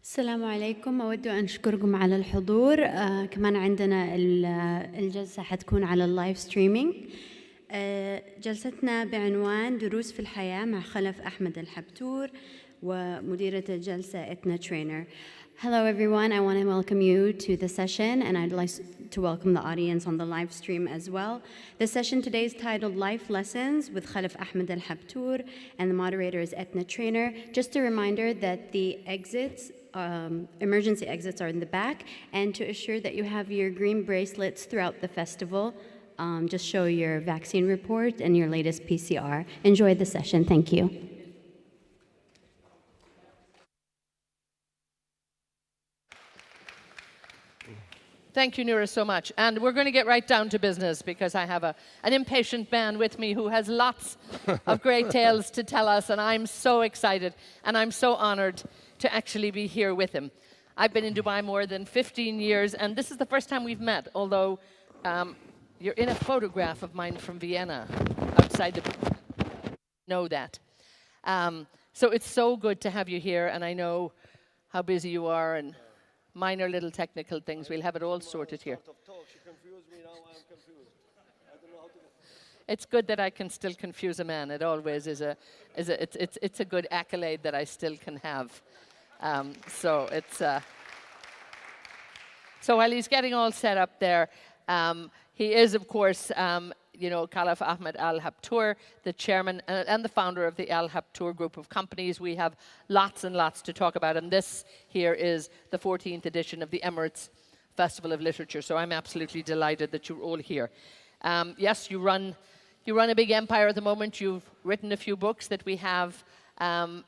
السلام عليكم. أود أن أشكركم على الحضور. كمان عندنا الجلسة حتكون على اللايف ستريمينج. جلستنا بعنوان دروس في الحياة مع خلف أحمد الحبتور ومديرة الجلسة إثنة ترينر. Hello everyone, I want to welcome you to the session, and I'd like to welcome the audience on the live stream as well. The session today is titled Life Lessons with Khalaf Ahmad Al Habtoor, and the moderator is Eithne Treanor. Just a reminder that the exits, emergency exits are in the back, and to assure that you have your green bracelets throughout the festival, just show your vaccine report and your latest PCR. Enjoy the session. Thank you. Thank you, Noura, so much. And we're going to get right down to business because I have an impatient man with me who has lots of great tales to tell us, and I'm so excited and I'm so honored to actually be here with him. I've been in Dubai more than 15 years, and this is the first time we've met, although you're in a photograph of mine from Vienna outside the... know that. So it's so good to have you here, and I know how busy you are, and minor little technical things. We'll have it all sorted here. It's good that I can still confuse a man. It always is it's a good accolade that I still can have. So while he's getting all set up there, he is, of course, Khalaf Ahmad Al Habtoor, the chairman and the founder of the Al Habtoor group of companies. We have lots and lots to talk about, and this here is the 14th edition of the Emirates Festival of Literature, so I'm absolutely delighted that you're all here. Yes, you run a big empire at the moment. You've written a few books that we have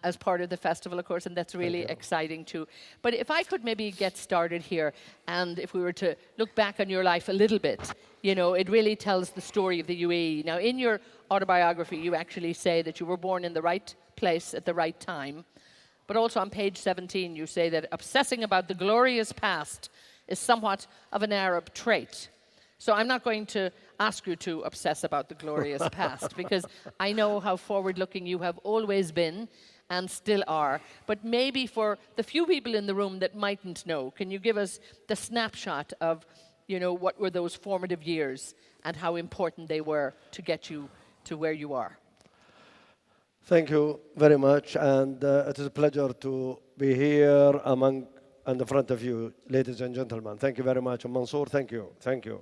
as part of the festival, of course, and that's really exciting too. But if I could maybe get started here, and if we were to look back on your life a little bit, it really tells the story of the UAE. Now, in your autobiography, you actually say that you were born in the right place at the right time. But also on page 17, you say that obsessing about the glorious past is somewhat of an Arab trait. So I'm not going to ask you to obsess about the glorious past, because I know how forward-looking you have always been and still are. But maybe for the few people in the room that mightn't know, can you give us the snapshot of what were those formative years and how important they were to get you to where you are? Thank you very much, and it is a pleasure to be here and in front of you, ladies and gentlemen. Thank you very much. And Mansour, thank you. Thank you.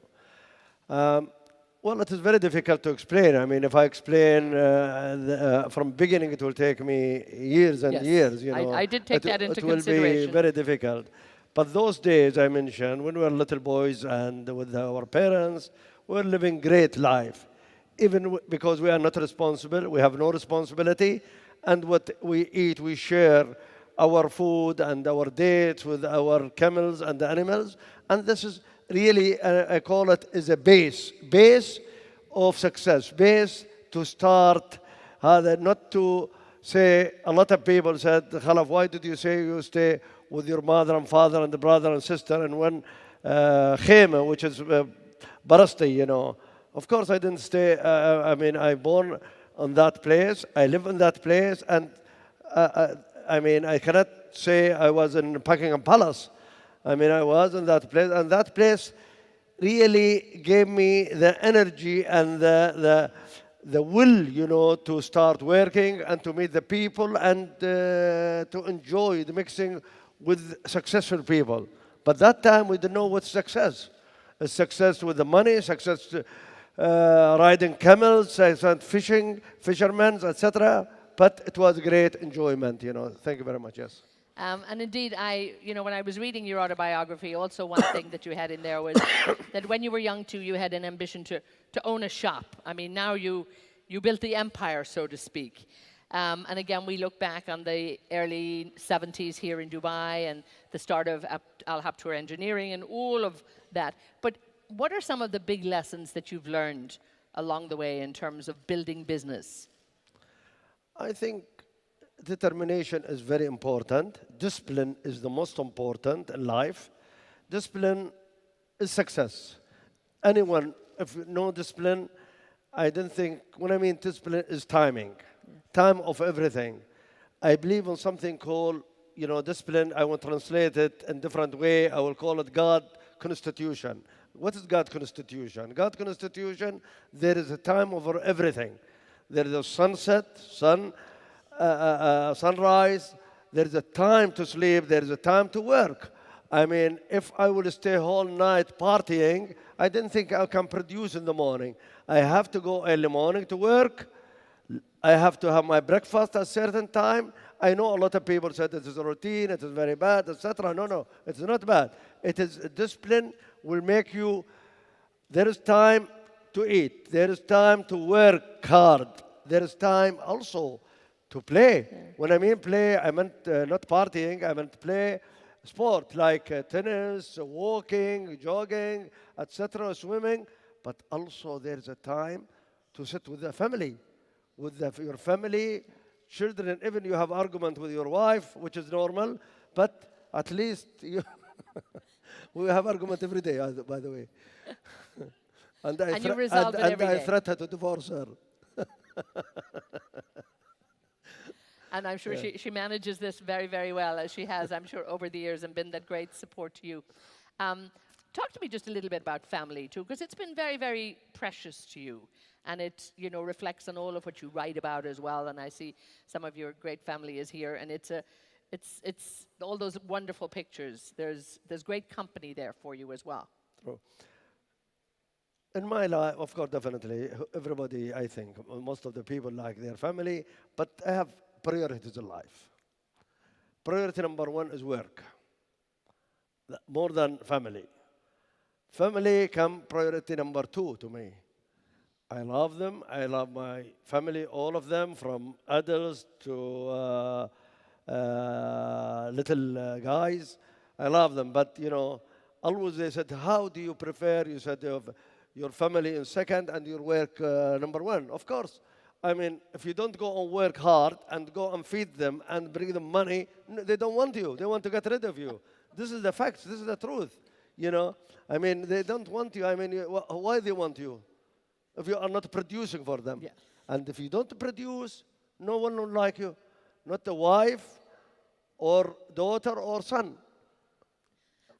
Well, it is very difficult to explain. I mean, if I explain from beginning, it will take me years and years. I did take that into consideration. It will be very difficult. But those days I mentioned, when we were little boys and with our parents, we were living great life. Even because we are not responsible, we have no responsibility. And what we eat, we share our food and our dates with our camels and the animals. And this is really, I call it, is a base of success, base to start, not to say, a lot of people said, Khalaf, why did you say you stay with your mother and father and the brother and sister and one khema, which is barasti, Of course, I didn't stay, I born on that place, I live in that place, and I cannot say I was in Buckingham Palace. I was in that place, and that place really gave me the energy and the will, to start working and to meet the people and to enjoy the mixing with successful people. But that time we didn't know what's success. Success with the money, success riding camels, success fishing, fishermen, etc. But it was great enjoyment, Thank you very much, yes. And indeed, when I was reading your autobiography, also one thing that you had in there was that when you were young too, you had an ambition to own a shop. Now you built the empire, so to speak. And again, we look back on the early 70s here in Dubai and the start of Al Habtoor Engineering and all of that. But what are some of the big lessons that you've learned along the way in terms of building business? I think determination is very important. Discipline is the most important in life. Discipline is success. Anyone, if no discipline, I don't think, when I mean discipline is timing. Time of everything. I believe in something called discipline, I will translate it in different way. I will call it God constitution. What is God constitution? God constitution, there is a time over everything. There is a sunrise. There is a time to sleep. There is a time to work. I mean, if I will stay whole night partying, I didn't think I can produce in the morning. I have to go early morning to work. I have to have my breakfast at a certain time. I know a lot of people said it is a routine, it is very bad, etc. No, it's not bad. It is a discipline will make you, there is time to eat. There is time to work hard. There is time also to play. Yeah. When I mean play, I meant not partying, I meant play sport like tennis, walking, jogging, etc., swimming. But also there is a time to sit with the family, with your family, children. Even you have argument with your wife, which is normal, but at least you we have argument every day, by the way. And you resolve it every I day. threaten to divorce her. And I'm sure she manages this very, very well, as she has, I'm sure, over the years and been that great support to you. Talk to me just a little bit about family, too, because it's been very, very precious to you. And it, reflects on all of what you write about as well. And I see some of your great family is here. And it's all those wonderful pictures. There's great company there for you as well. True. In my life, of course, definitely, everybody, I think, most of the people like their family, but I have priorities in life. Priority number one is work, more than family. Family come priority number two to me. I love them. I love my family, all of them, from adults to little guys. I love them. But, always they said, how do you prefer? You said your family in second and your work number one. Of course. I mean, if you don't go and work hard and go and feed them and bring them money, they don't want you. They want to get rid of you. This is the facts. This is the truth. I mean, they don't want you. I mean, why they want you? If you are not producing for them. Yeah. And if you don't produce, no one will like you. Not the wife or daughter or son.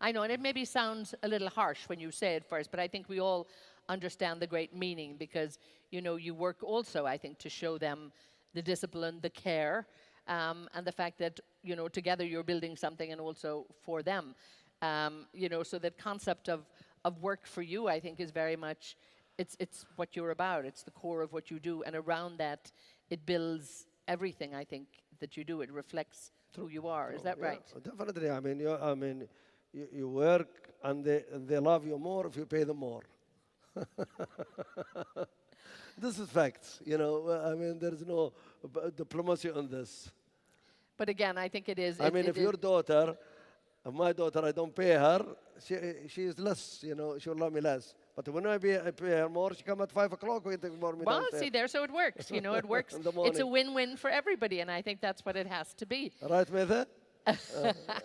I know, and it maybe sounds a little harsh when you say it first, but I think we all understand the great meaning because, you work also, I think, to show them the discipline, the care, and the fact that, together you're building something and also for them. So that concept of work for you, I think, is very much, it's what you're about. It's the core of what you do. And around that, it builds everything, I think, that you do. It reflects who you are. Is that right? Definitely. I mean, you work and they love you more if you pay them more. This is facts. I mean, there's no diplomacy on this. But again, I think it is. If your daughter, my daughter, I don't pay her, she is less, she'll love me less. But when I pay her more, she come at 5 o'clock, we take more me well, downstairs. see there, so it works. It works. It's a win-win for everybody, and I think that's what it has to be. Right, Meta?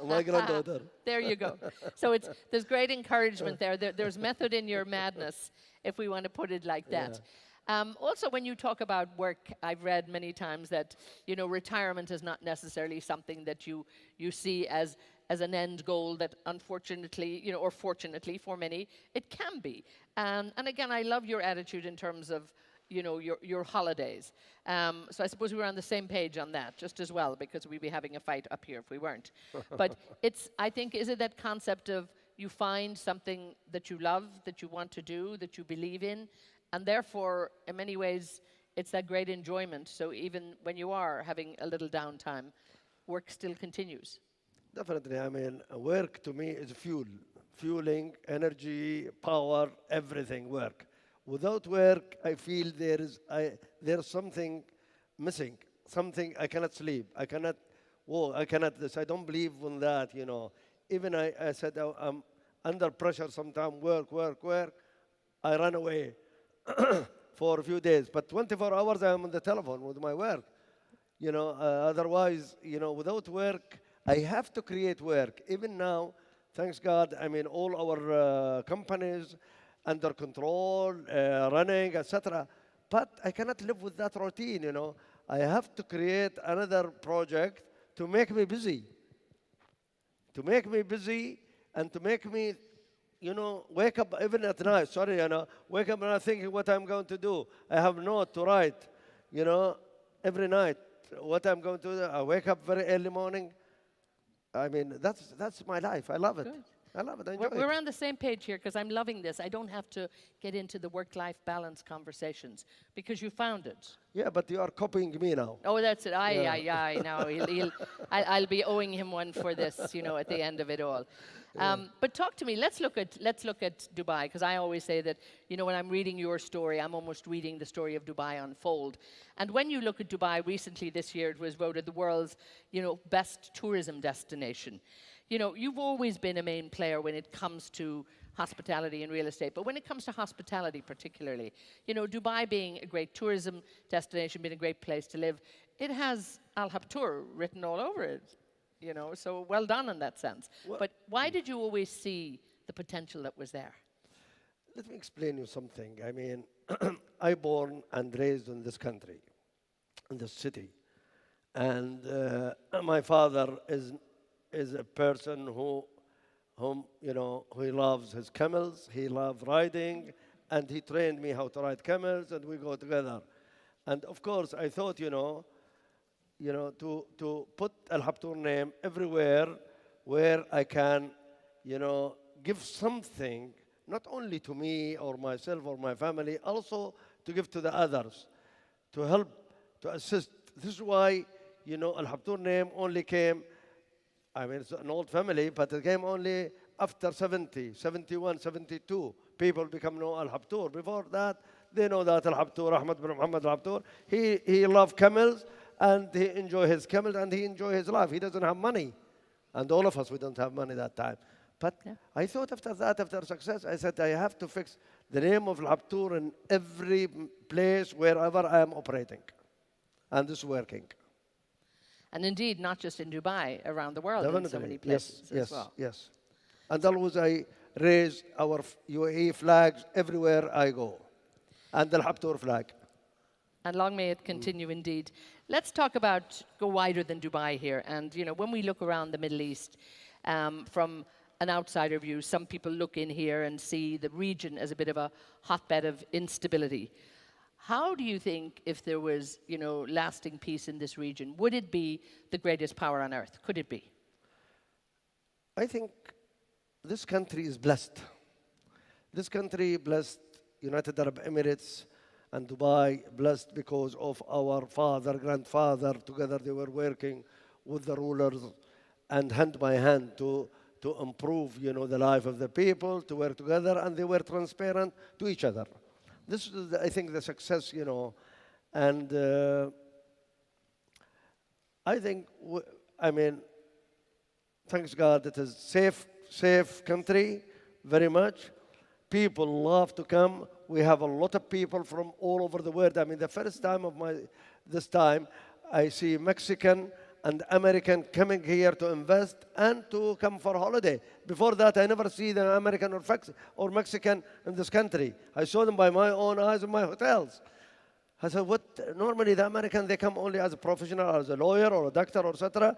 My granddaughter. There you go. So there's great encouragement there. There's method in your madness, if we want to put it like that. Also, when you talk about work, I've read many times that, retirement is not necessarily something that you see as an end goal that unfortunately, or fortunately for many, it can be. And again, I love your attitude in terms of, your holidays. So I suppose we were on the same page on that just as well, because we'd be having a fight up here if we weren't. But I think, is it that concept of you find something that you love, that you want to do, that you believe in, and therefore, in many ways, it's that great enjoyment. So even when you are having a little downtime, work still continues. Definitely. I mean, work to me is fueling, energy, power, everything, work. Without work, I feel there's something missing, something I cannot sleep, I cannot walk, I cannot this. I don't believe in that, Even I said I'm under pressure sometimes, work. I run away for a few days. But 24 hours I'm on the telephone with my work. Otherwise, without work, I have to create work. Even now, thanks God, I mean, all our companies under control, running, etc. But I cannot live with that routine, I have to create another project to make me busy. to make me busy and to make me, wake up even at night. Sorry, wake up and I'm thinking what I'm going to do. I have note to write, every night what I'm going to do. I wake up very early morning. I mean, that's my life. I love it. Good. I love it. I enjoy We're it. on the same page here because I'm loving this. I don't have to get into the work-life balance conversations because you found it. Yeah, but you are copying me now. Oh, that's it. Aye, now I'll be owing him one for this, at the end of it all. But talk to me. Let's look at Dubai, because I always say that, when I'm reading your story, I'm almost reading the story of Dubai unfold. And when you look at Dubai, recently this year it was voted the world's, best tourism destination. You've always been a main player when it comes to hospitality and real estate, but when it comes to hospitality particularly, Dubai being a great tourism destination, being a great place to live, it has Al Habtoor written all over it, so well done in that sense. But why did you always see the potential that was there? Let me explain you something. I mean, I born and raised in this country, in this city, and my father is a person whom he loves his camels, he loves riding, and he trained me how to ride camels, and we go together. And of course, I thought, to put Al Habtoor name everywhere where I can, give something, not only to me or myself or my family, also to give to the others, to help, to assist. This is why, Al Habtoor name only came. I mean, it's an old family, but it came only after 70, 71, 72. People become know Al Habtoor. Before that, they know that Al Habtoor, Ahmad bin Muhammad Al Habtoor, he loved camels, and he enjoyed his camels, and he enjoyed his life. He doesn't have money. And all of us, we don't have money that time. But I thought after that, after success, I said, I have to fix the name of Al Habtoor in every place, wherever I am operating. And this is working. And indeed, not just in Dubai, around the world, Definitely. in so many places as well. Yes. And always I raise our UAE flags everywhere I go. And the Al Habtoor flag. And long may it continue indeed. Let's talk about, go wider than Dubai here. And, when we look around the Middle East, from an outsider view, some people look in here and see the region as a bit of a hotbed of instability. How do you think, if there was, lasting peace in this region, would it be the greatest power on earth? Could it be? I think this country is blessed. This country blessed, United Arab Emirates and Dubai, blessed because of our grandfather, together they were working with the rulers and hand by hand to improve, the life of the people, to work together, and they were transparent to each other. This is, I think, the success, and I think, thanks God, it is safe country, very much. People love to come. We have a lot of people from all over the world. I mean, the first time of this time, I see Mexican and American coming here to invest and to come for holiday. Before that, I never see the American or Mexican in this country. I saw them by my own eyes in my hotels. I said, what? Normally, the American, they come only as a professional, as a lawyer or a doctor, or etc.,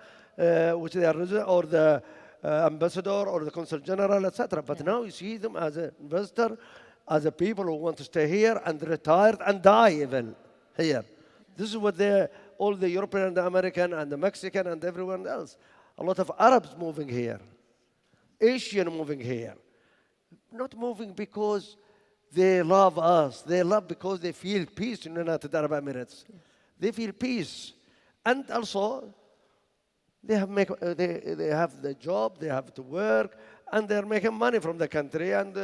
which they are, or the ambassador or the consul general, etc. But now you see them as an investor, as a people who want to stay here and retire and die even here. This is what all the European and the American and the Mexican and everyone else. A lot of Arabs moving here. Asian moving here. Not moving because they love us. They love because they feel peace in the United Arab Emirates. Yes. They feel peace. And also, they have the job, they have to work, and they're making money from the country, and,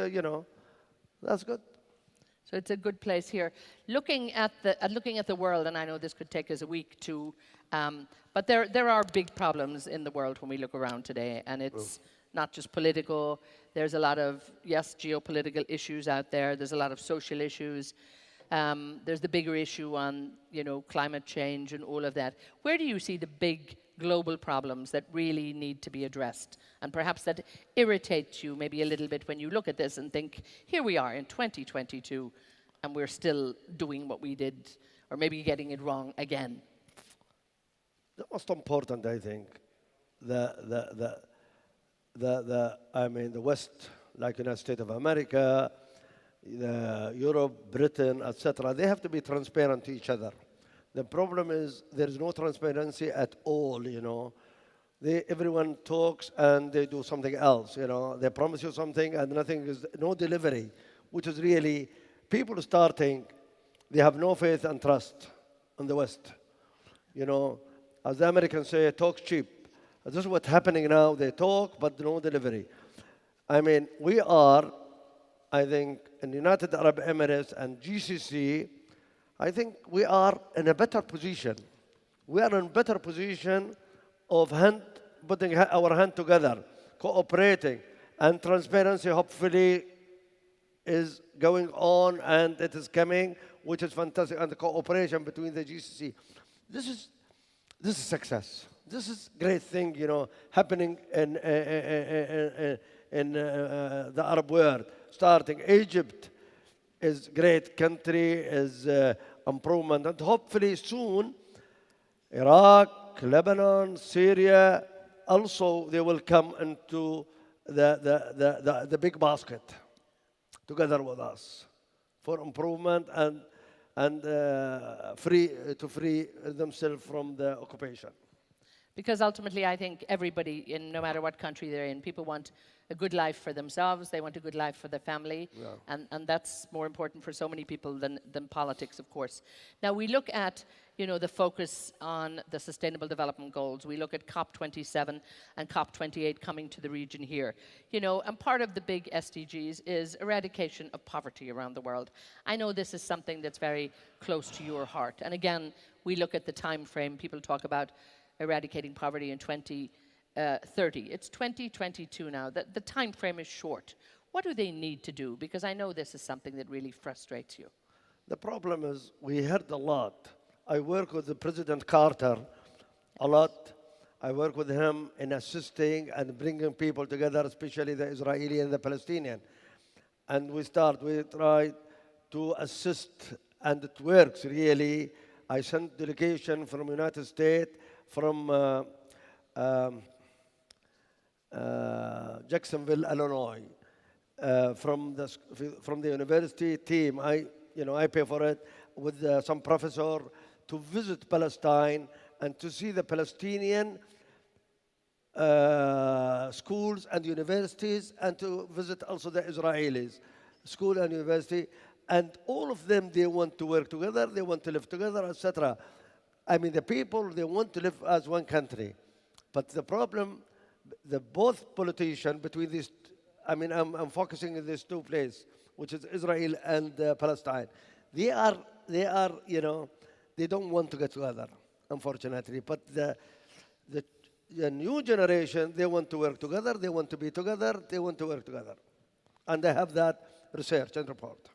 that's good. So it's a good place here. Looking at the world, and I know this could take us a week to, but there are big problems in the world when we look around today, and it's not just political. There's a lot of, geopolitical issues out there. There's a lot of social issues. There's the bigger issue on, climate change and all of that. Where do you see the big global problems that really need to be addressed, and perhaps that irritates you maybe a little bit when you look at this and think, here we are in 2022 and we're still doing what we did, or maybe getting it wrong again? The most important, I think, the the West, like United States of America, Europe, Britain, etc. They have to be transparent to each other. The problem is there is no transparency at all. Everyone talks and they do something else. They promise you something and nothing is no delivery, which is really people starting. They have no faith and trust in the West. As the Americans say, talk cheap. This is what's happening now. They talk, but no delivery. We are, I think, in the United Arab Emirates and GCC, I think we are in a better position. We are in a better position of putting our hand together, cooperating, and transparency hopefully is going on and it is coming, which is fantastic, and the cooperation between the GCC. This is success. This is great thing, happening in the Arab world. Starting Egypt is great country, is improvement, and hopefully soon Iraq, Lebanon, Syria, also they will come into the big basket together with us for improvement and free themselves from the occupation. Because ultimately, I think everybody, no matter what country they're in, people want a good life for themselves. They want a good life for their family. Yeah. And that's more important for so many people than politics, of course. Now, we look at, the focus on the Sustainable Development Goals. We look at COP27 and COP28 coming to the region here. And part of the big SDGs is eradication of poverty around the world. I know this is something that's very close to your heart. And again, we look at the time frame. People talk about eradicating poverty in 2030. It's 2022 now. The time frame is short. What do they need to do? Because I know this is something that really frustrates you. The problem is we heard a lot. I work with the President Carter a lot. I work with him in assisting and bringing people together, especially the Israeli and the Palestinian. And we try to assist, and it works really. I sent delegation from United States, from Jacksonville, Illinois, from the university team. I pay for it with some professor to visit Palestine and to see the Palestinian schools and universities, and to visit also the Israelis school and university. And all of them, they want to work together, they want to live together, etc. The people, they want to live as one country. But the problem, both politicians between these, I'm focusing in these two places, which is Israel and Palestine. They don't want to get together, unfortunately. But the new generation, they want to work together, they want to be together, they want to work together. And they have that research and report.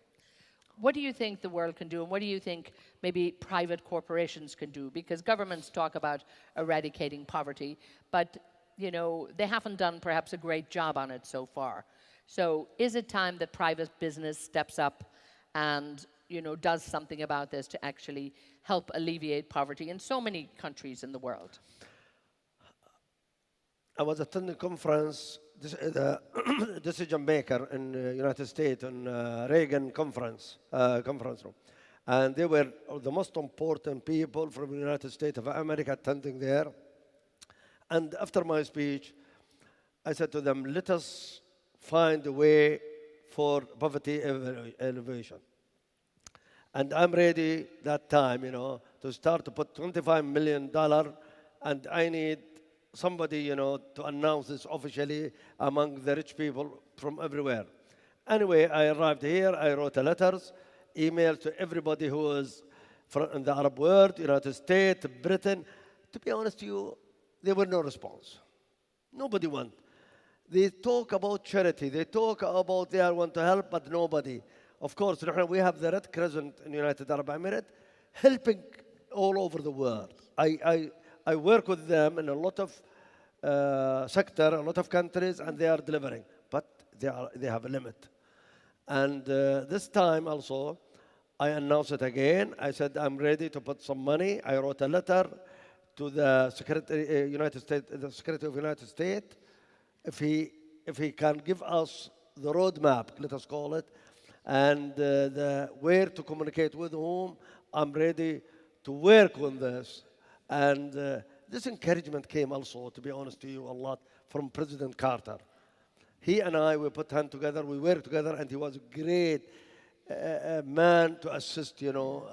What do you think the world can do, and what do you think maybe private corporations can do? Because governments talk about eradicating poverty, but they haven't done perhaps a great job on it so far. So is it time that private business steps up and does something about this to actually help alleviate poverty in so many countries in the world? I was attending a conference, decision maker in the United States, in Reagan conference room. And they were the most important people from the United States of America attending there. And after my speech, I said to them, let us find a way for poverty alleviation. And I'm ready that time, to start to put $25 million, and I need somebody, to announce this officially among the rich people from everywhere. Anyway, I arrived here, I wrote letters, emails to everybody who is in the Arab world, United States, Britain. To be honest with you, there were no response. Nobody went. They talk about charity, they talk about they want to help, but nobody. Of course, we have the Red Crescent in the United Arab Emirates helping all over the world. I work with them in a lot of sector, a lot of countries, and they are delivering, but they have a limit. And this time also, I announced it again. I said I'm ready to put some money. I wrote a letter to the Secretary of United States, if he can give us the roadmap, let us call it, and the where to communicate with whom, I'm ready to work on this. And this encouragement came also, to be honest to you, a lot from President Carter. He and I, we put hand together, we worked together, and he was a great man to assist, you know.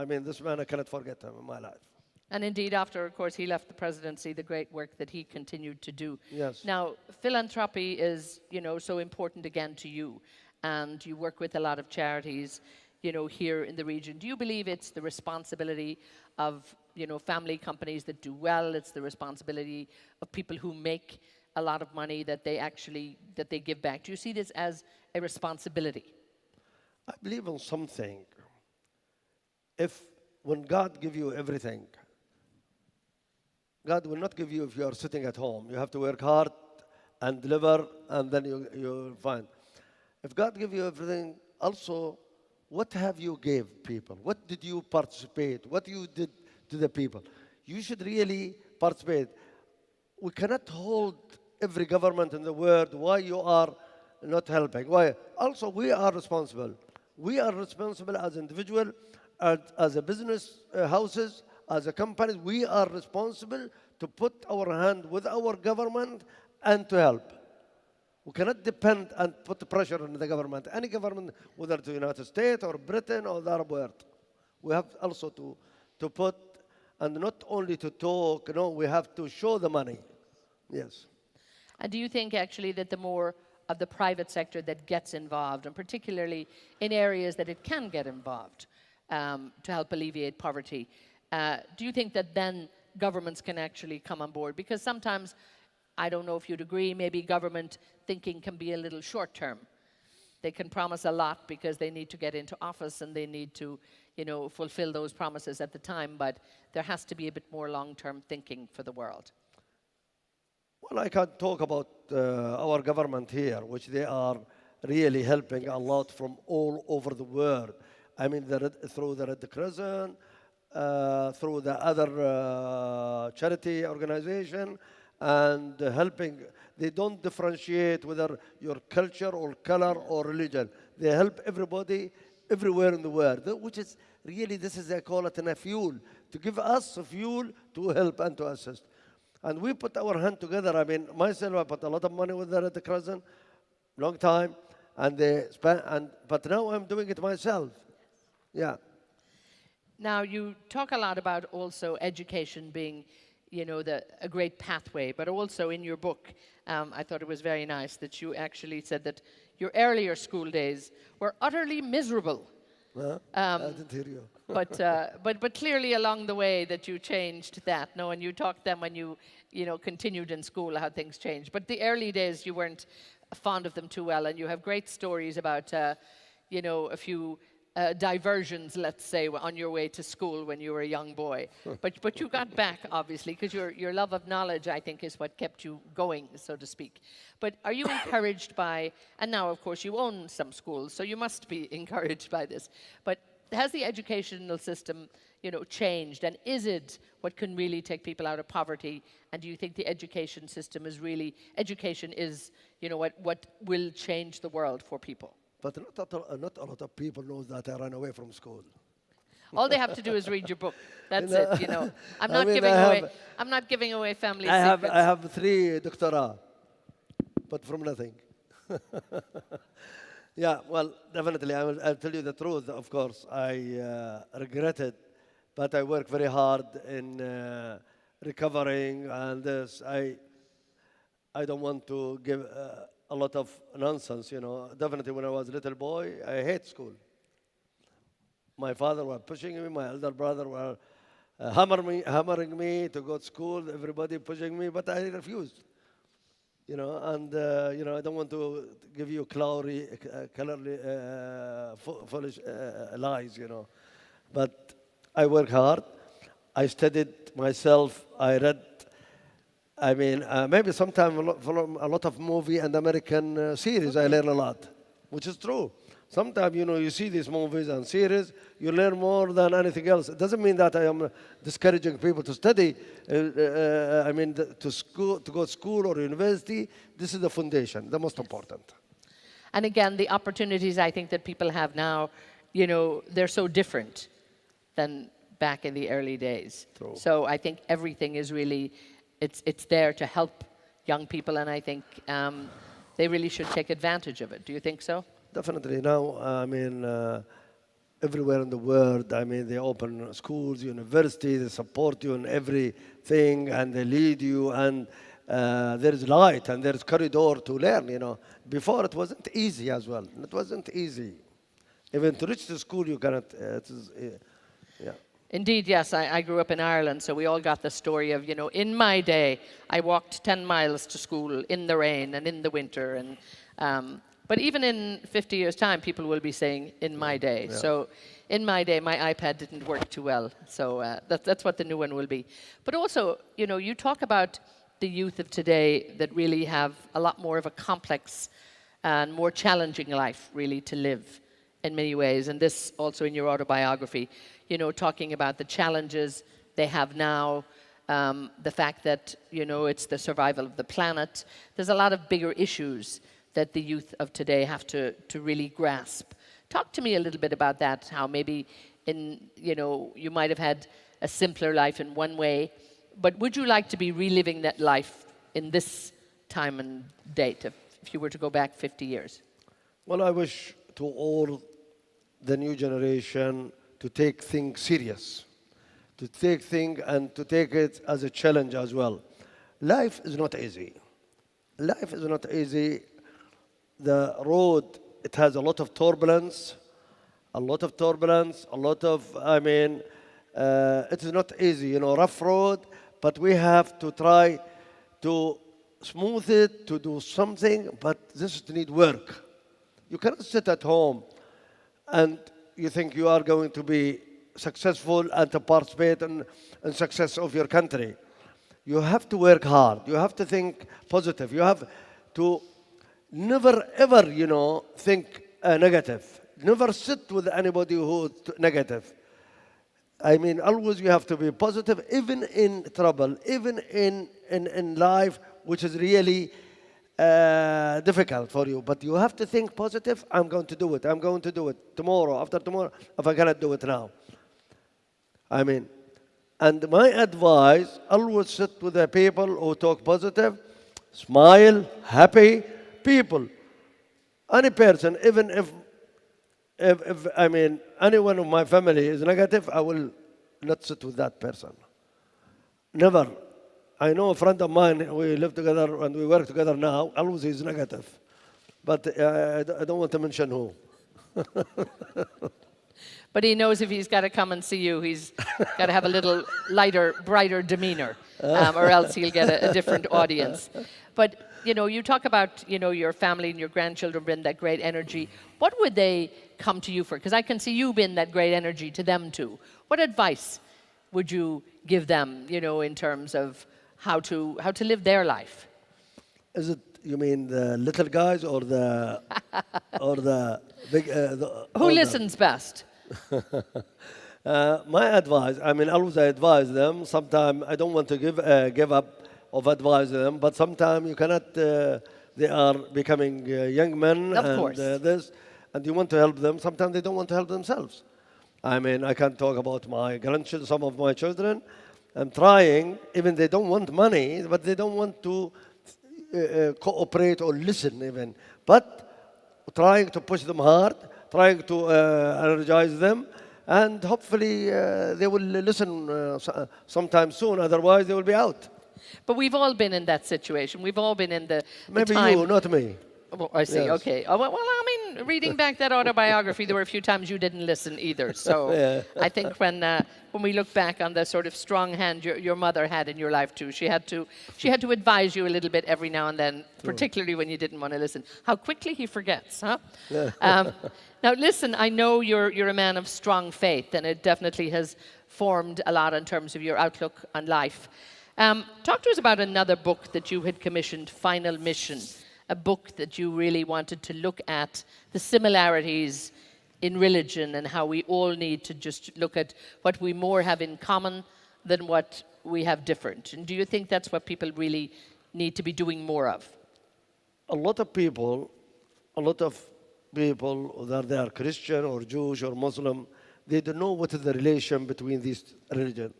I mean, this man, I cannot forget him in my life. And indeed, after, of course, he left the presidency, the great work that he continued to do. Yes. Now, philanthropy is, you know, so important again to you, and you work with a lot of charities, you know, here in the region. Do you believe it's the responsibility of, you know, family companies that do well, it's the responsibility of people who make a lot of money that they give back? Do you see this as a responsibility? I believe in something. When God give you everything, God will not give you if you are sitting at home. You have to work hard and deliver, and then you'll find. If God give you everything, also, what have you gave people? What did you participate? What you did to the people? You should really participate. We cannot hold every government in the world why you are not helping. Why? Also, we are responsible. We are responsible as individual, as a business houses, as a company. We are responsible to put our hand with our government and to help. We cannot depend and put pressure on the government. Any government, whether the United States or Britain or the Arab world, we have also to put, and not only to talk, no, we have to show the money. Yes. And do you think actually that the more of the private sector that gets involved, and particularly in areas that it can get involved to help alleviate poverty, do you think that then governments can actually come on board? Because sometimes, I don't know if you'd agree, maybe government thinking can be a little short term. They can promise a lot because they need to get into office and they need to, you know, fulfill those promises at the time, but there has to be a bit more long-term thinking for the world. Well, I can talk about our government here, which they are really helping a lot from all over the world. I mean, through the Red Crescent, through the other charity organization, and helping. They don't differentiate whether your culture or color or religion. They help everybody everywhere in the world, which is really, this is, they call it a fuel, to give us a fuel to help and to assist. And we put our hand together. I mean, myself, I put a lot of money with the Red Crescent, long time, and but now I'm doing it myself. Yeah. Now, you talk a lot about also education being, you know, a great pathway, but also in your book, I thought it was very nice that you actually said that your earlier school days were utterly miserable. I didn't hear you. but clearly along the way that you changed that. No, and you talked then when you know, continued in school how things changed. But the early days you weren't fond of them too well, and you have great stories about, you know, a few diversions, let's say, on your way to school when you were a young boy. But you got back, obviously, because your love of knowledge, I think, is what kept you going, so to speak. But are you encouraged by, and now, of course, you own some schools, so you must be encouraged by this, but has the educational system, you know, changed? And is it what can really take people out of poverty? And do you think the education system is really, education is, you know, what will change the world for people? But not a lot of people know that I ran away from school. All they have to do is read your book. That's You know, it, you know. I'm I not mean, giving away family I secrets. have 3 doctorate, but from nothing. Yeah, well, definitely, I'll tell you the truth. Of course, I regret it, but I work very hard in recovering, and this. I don't want to give a lot of nonsense, you know. Definitely, when I was a little boy, I hate school. My father was pushing me, my elder brother was hammering me to go to school, everybody pushing me, but I refused. You know, and you know, I don't want to give you foolish lies, you know. But I work hard. I studied myself. I read. I mean, maybe sometimes from a lot of movie and American series, I learn a lot, which is true. Sometimes, you see these movies and series, you learn more than anything else. It doesn't mean that I am discouraging people to study. To go to school or university, this is the foundation, the most important. And again, the opportunities I think that people have now, they're so different than back in the early days. True. So I think everything is really, it's there to help young people, and I think they really should take advantage of it. Do you think so? Definitely. Now, everywhere in the world, they open schools, universities, they support you in everything, and they lead you, and there is light, and there is corridor to learn, Before, it wasn't easy as well. It wasn't easy. Even to reach the school, you cannot, yeah. Indeed, yes. I grew up in Ireland, so we all got the story of, in my day, I walked 10 miles to school in the rain and in the winter. And but even in 50 years' time, people will be saying, in my day. Yeah. So in my day, my iPad didn't work too well. So that's what the new one will be. But also, you talk about the youth of today that really have a lot more of a complex and more challenging life, really, to live in many ways. And this also in your autobiography, talking about the challenges they have now, the fact that, it's the survival of the planet. There's a lot of bigger issues that the youth of today have to really grasp. Talk to me a little bit about that, how maybe you might have had a simpler life in one way, but would you like to be reliving that life in this time and date if you were to go back 50 years? Well, I wish to all the new generation to take things serious, to take things and to take it as a challenge as well. Life is not easy. Life is not easy. The road, it has a lot of turbulence, it is not easy, rough road, but we have to try to smooth it, to do something, but this needs work. You cannot sit at home and you think you are going to be successful and to participate in success of your country. You have to work hard. You have to think positive. You have to never ever, think negative. Never sit with anybody who is negative. Always you have to be positive, even in trouble, even in life, which is really difficult for you. But you have to think positive. I'm going to do it. I'm going to do it tomorrow, after tomorrow, if I cannot do it now. And my advice, always sit with the people who talk positive, smile, happy people. Any person, even if anyone of my family is negative, I will not sit with that person. Never. I know a friend of mine, we live together and we work together now, always he's negative. But I don't want to mention who. But he knows if he's got to come and see you, he's got to have a little lighter, brighter demeanor, or else he'll get a different audience. But, you talk about, your family and your grandchildren bring that great energy. What would they come to you for? Because I can see you bring that great energy to them too. What advice would you give them, in terms of how to live their life? Is it, you mean the little guys or the big? Who listens best? My advice, always I advise them. Sometimes I don't want to give up of advise them, but sometimes you cannot. They are becoming young men, of course. And you want to help them. Sometimes they don't want to help themselves. I can't talk about my grandchildren, some of my children. I'm trying, even they don't want money, but they don't want to cooperate or listen even. But trying to push them hard, trying to energize them, and hopefully they will listen sometime soon. Otherwise, they will be out. But we've all been in that situation. We've all been in the Maybe time. you, not me. Oh, I see. Yes. Okay. Oh, well, reading back that autobiography, there were a few times you didn't listen either. So Yeah. I think when we look back on the sort of strong hand your mother had in your life too, she had to advise you a little bit every now and then, particularly when you didn't want to listen. How quickly he forgets, huh? Yeah. Now listen, I know you're a man of strong faith, and it definitely has formed a lot in terms of your outlook on life. Talk to us about another book that you had commissioned, Final Mission. a book that you really wanted to look at the similarities in religion and how we all need to just look at what we more have in common than what we have different. And do you think that's what people really need to be doing more of? A lot of people, whether they are Christian or Jewish or Muslim, they don't know what is the relation between these religions.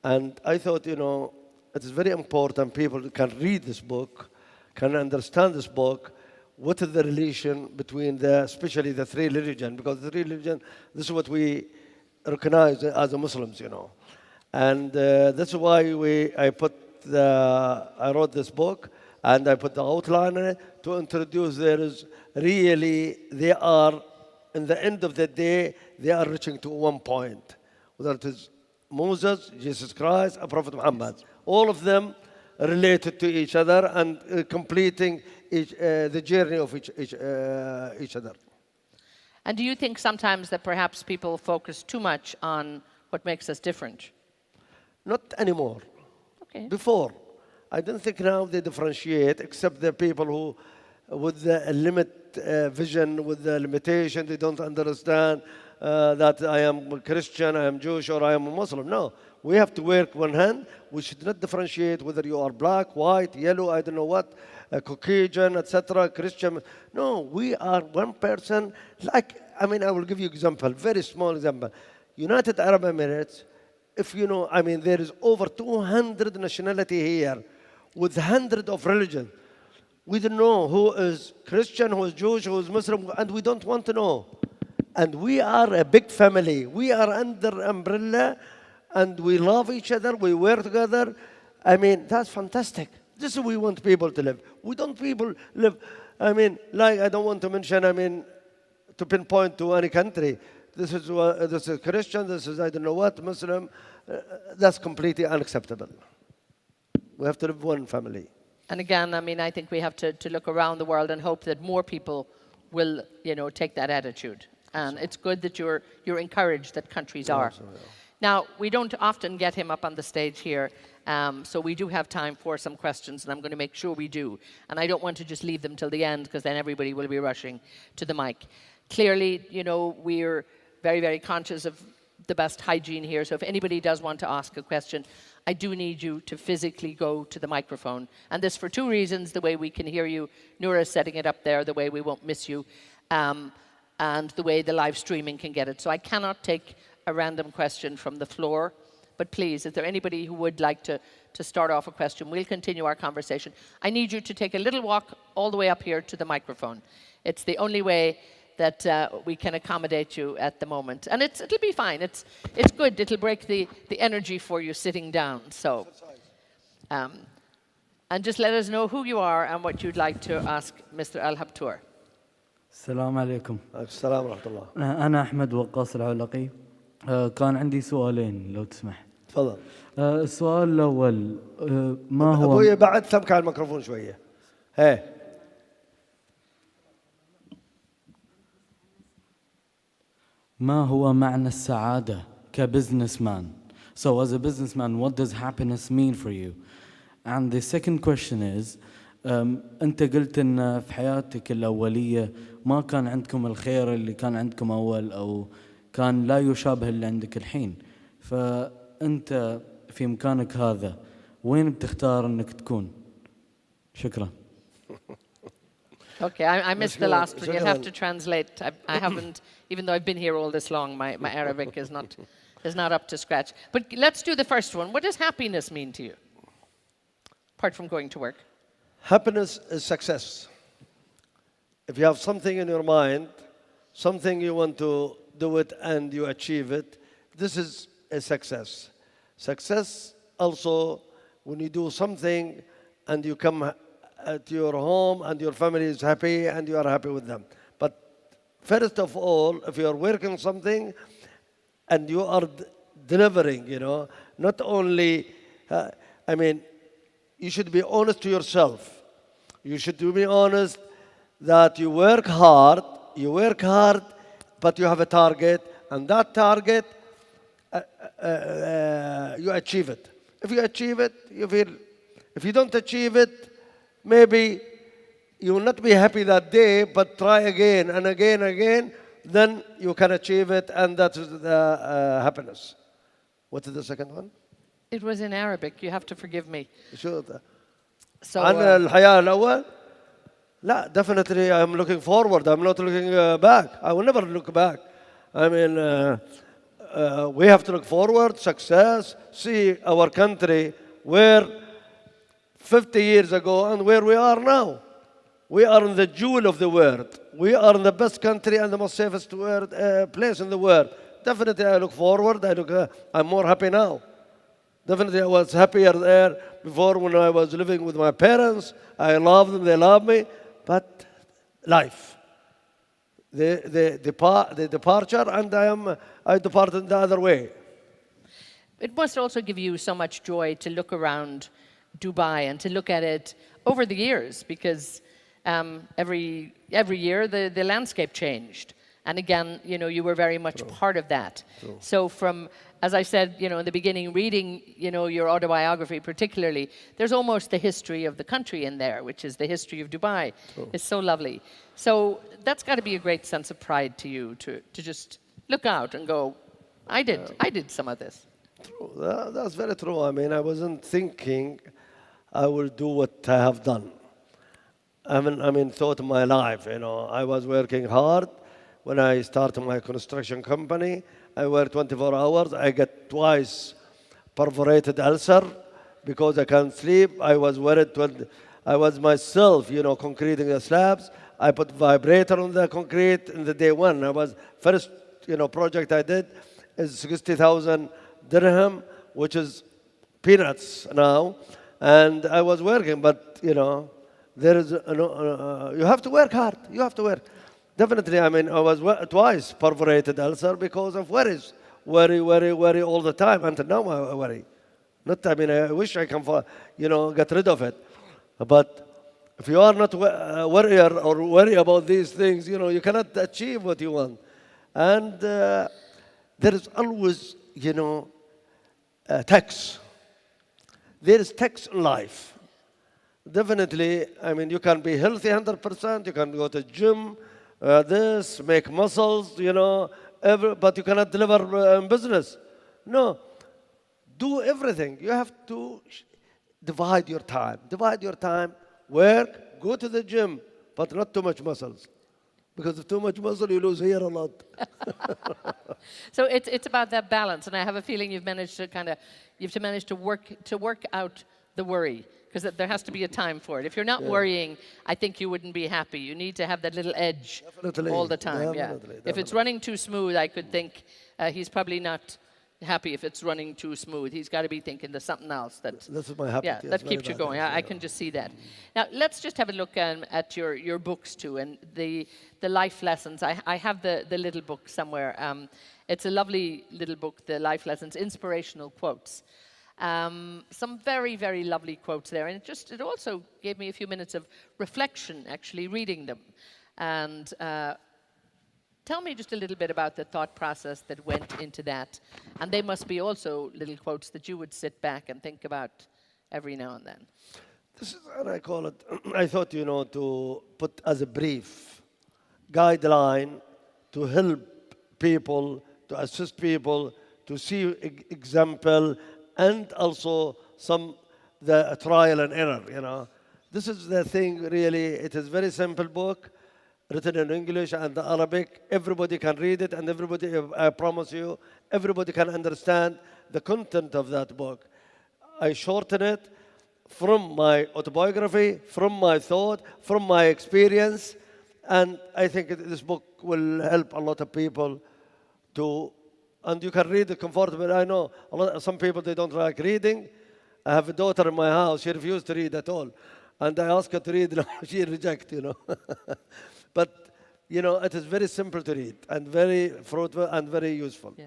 And I thought, it is very important people can read this book, can understand this book, what is the relation between especially the three religions, because the three religions, this is what we recognize as Muslims, And that's why I wrote this book, and I put the outline in it to introduce they are, in the end of the day, they are reaching to one point, whether it is Moses, Jesus Christ, and Prophet Muhammad. All of them related to each other and completing the journey of each other. And do you think sometimes that perhaps people focus too much on what makes us different? Not anymore. Okay. Before, I don't think now they differentiate, except the people who, with the vision, with the limitation, they don't understand that I am a Christian, I am Jewish, or I am a Muslim. No, we have to work one hand. We should not differentiate whether you are black, white, yellow, I don't know what, Caucasian, etc., Christian. No, we are one person. I will give you an example, very small example. United Arab Emirates, if you know, there is over 200 nationality here with hundreds of religions. We don't know who is Christian, who is Jewish, who is Muslim, and we don't want to know. And we are a big family. We are under umbrella, and we love each other. We work together. That's fantastic. This is we want people to live. We don't people live. I don't want to mention. To pinpoint to any country. This is Christian. This is I don't know what Muslim. That's completely unacceptable. We have to live one family. And again, I think we have to look around the world and hope that more people will, take that attitude. And it's good that you're encouraged that countries are. Absolutely. Now, we don't often get him up on the stage here, so we do have time for some questions, and I'm going to make sure we do. And I don't want to just leave them till the end, because then everybody will be rushing to the mic. Clearly, we're very, very conscious of the best hygiene here, so if anybody does want to ask a question, I do need you to physically go to the microphone. And this for two reasons: the way we can hear you, Noura's setting it up there, the way we won't miss you, and the way the live streaming can get it. So I cannot take a random question from the floor, but please, is there anybody who would like to start off a question? We'll continue our conversation. I need you to take a little walk all the way up here to the microphone. It's the only way that we can accommodate you at the moment. And it'll be fine. It's good. It'll break the energy for you sitting down. So, and just let us know who you are and what you'd like to ask Mr. Al Habtoor. السلام عليكم. السلام ورحمة الله. أنا أحمد وقاص العلقي. كان عندي سؤالين لو تسمح. تفضل. السؤال الأول ما هو أبوي بعد ثبك على الميكروفون شوية. ما هو معنى السعادة كbusinessman? So as a businessman, what does happiness mean for you? And the second question is, أنت قلت إن في حياتك الأولية ما كان عندكم الخير اللي كان عندكم أول أو كان لا يشابه اللي عندك الحين. فأنت في مكانك هذا وين بتختار إنك تكون؟ شكرا. Okay, I missed the last one. You'll have to translate. I haven't, even though I've been here all this long, my Arabic is not up to scratch. But let's do the first one. What does happiness mean to you, apart from going to work? Happiness is success. If you have something in your mind, something you want to do it and you achieve it, this is a success. Success also when you do something and you come at your home and your family is happy and you are happy with them. But first of all, if you are working something and you are delivering, not only, you should be honest to yourself. You should be honest that you work hard, but you have a target, and that target, you achieve it. If you achieve it, you feel. If you don't achieve it, maybe you will not be happy that day, but try again and again and again, then you can achieve it, and that is the happiness. What is the second one? It was in Arabic. You have to forgive me. شو So, عن الحياة الأول؟ لا, definitely I'm looking forward. I'm not looking back. I will never look back. I mean, we have to look forward, success, see our country where 50 years ago and where we are now. We are in the jewel of the world. We are in the best country and the most safest place in the world. Definitely I look forward. I'm more happy now. Definitely I was happier there before when I was living with my parents. I love them, they love me. But life, the departure, and I departed the other way. it must also give you so much joy to look around Dubai and to look at it over the years, because every year the landscape changed. And again, you know, you were very much part of that. So from, as I said, you know, in the beginning, reading, you know, your autobiography particularly, there's almost the history of the country in there, which is the history of Dubai. It's so lovely. So that's got to be a great sense of pride to you, to just look out and go, I did some of this. True. That's very true. I mean, I wasn't thinking I will do what I have done. I mean, thought of my life, you know. I was working hard. When I started my construction company, I worked 24 hours. I got twice perforated ulcer because I can't sleep. I was worried. I was myself, you know, concreting the slabs. I put vibrator on the concrete in the day one. I was first, you know, project I did is 60,000 dirham, which is peanuts now. And I was working, but you know, there is you have to work hard. You have to work. Definitely, I mean, I was twice perforated ulcer because of worries. Worry all the time. Until now, I worry. Not, I mean, I wish I can, you know, get rid of it. But if you are not worrier or worry about these things, you know, you cannot achieve what you want. And there is always, you know, tax. There is tax in life. Definitely, I mean, you can be healthy 100%, you can go to gym, make muscles, you know, but you cannot deliver in business. No, do everything. You have to divide your time. Divide your time, work, go to the gym, but not too much muscles. Because if too much muscle, you lose hair a lot. So it's about that balance, and I have a feeling you've managed to work out the worry, because there has to be a time for it. If you're not worrying, I think you wouldn't be happy. You need to have that little edge all the time. Definitely. If it's running too smooth, I could think he's probably not happy if it's running too smooth. He's got to be thinking there's something else that This is my habit. yeah, yes, that very keeps you bad, going. yes, I can just see that. Now, let's just have a look at your books too, and the life lessons. I have the little book somewhere. It's a lovely little book, the life lessons, inspirational quotes. Some very, very lovely quotes there, and it also gave me a few minutes of reflection actually reading them. And tell me just a little bit about the thought process that went into that. And they must be also little quotes that you would sit back and think about every now and then. This is what I call it. I thought, you know, to put as a brief guideline to help people, to assist people, to see example, and also the trial and error, you know. This is the thing, really. It is very simple book, written in English and Arabic. Everybody can read it, and everybody, I promise you, everybody can understand the content of that book. I shorten it from my autobiography, from my thought, from my experience, and I think this book will help a lot of people to, and you can read it comfortably. I know some people, they don't like reading. I have a daughter in my house, she refused to read at all. And I asked her to read, she rejects, you know. But, you know, it is very simple to read and very fruitful and very useful. Yeah,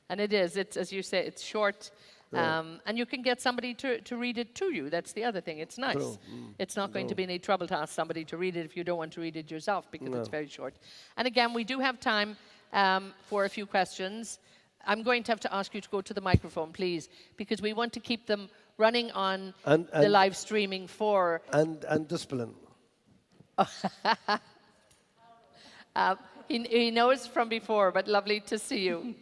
and it is. It's, as you say, it's short. And you can get somebody to read it to you. That's the other thing. It's nice. It's not going to be any trouble to ask somebody to read it if you don't want to read it yourself, because it's very short. And again, we do have time for a few questions. I'm going to have to ask you to go to the microphone, please, because we want to keep them running on the live streaming for... And discipline. He knows from before, but lovely to see you.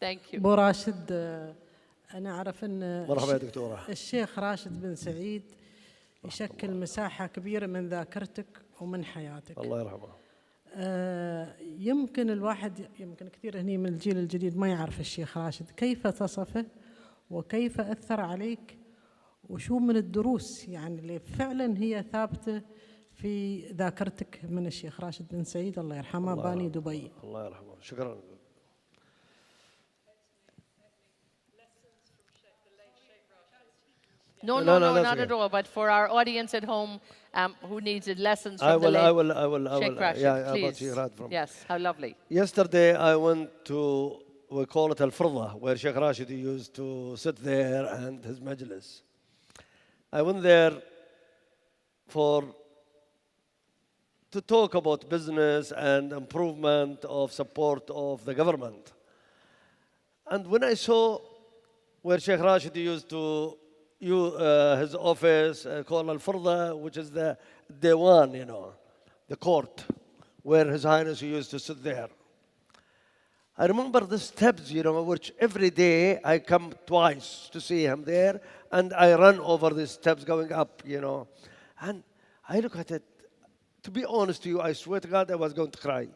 Thank you. ابو راشد انا اعرف ان مرحبا يا دكتورة. الشيخ راشد بن سعيد يشكل مساحه كبيره من ذاكرتك ومن حياتك. الله يرحمه. يمكن الواحد يمكن كثير هني من الجيل الجديد ما يعرف الشيخ راشد، كيف تصفه وكيف اثر عليك وشو من الدروس يعني اللي فعلا هي ثابته في ذاكرتك من الشيخ راشد بن سعيد الله يرحمه باني دبي. الله يرحمه. شكرا. No, No, not that's at okay. all. But for our audience at home who needs lessons from the late I will. Sheikh Rashid, Yeah, about please. Sheikh Rashid from. Yes, how lovely. Yesterday I went to, we call it Al-Firda, where Sheikh Rashid used to sit there and his majlis. I went there to talk about business and improvement of support of the government. And when I saw where Sheikh Rashid used to his office called Al-Firda, which is the Dewan, the court, where His Highness used to sit there. I remember the steps, which every day I come twice to see him there, and I run over the steps going up, And I look at it. To be honest to you, I swear to God, I was going to cry.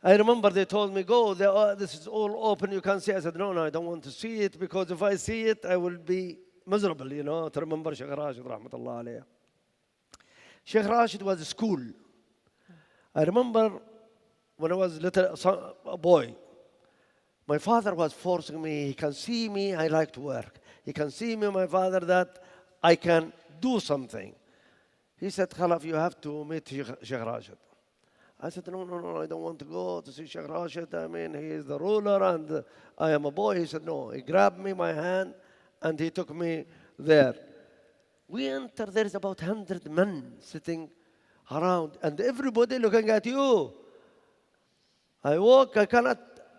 I remember they told me, go, this is all open, you can see. I said, no, I don't want to see it, because if I see it, I will be miserable, to remember Sheikh Rashid, rahmatullah alayhi. Sheikh Rashid was a school. I remember when I was a boy, my father was forcing me, he can see me, I like to work. He can see me, my father, that I can do something. He said, Khalaf, you have to meet Sheikh Rashid. I said, no, I don't want to go to see Sheikh Rashid. I mean, he is the ruler and I am a boy. He said, no. He grabbed me, my hand, and he took me there. We enter, there is about 100 men sitting around and everybody looking at you. I walk,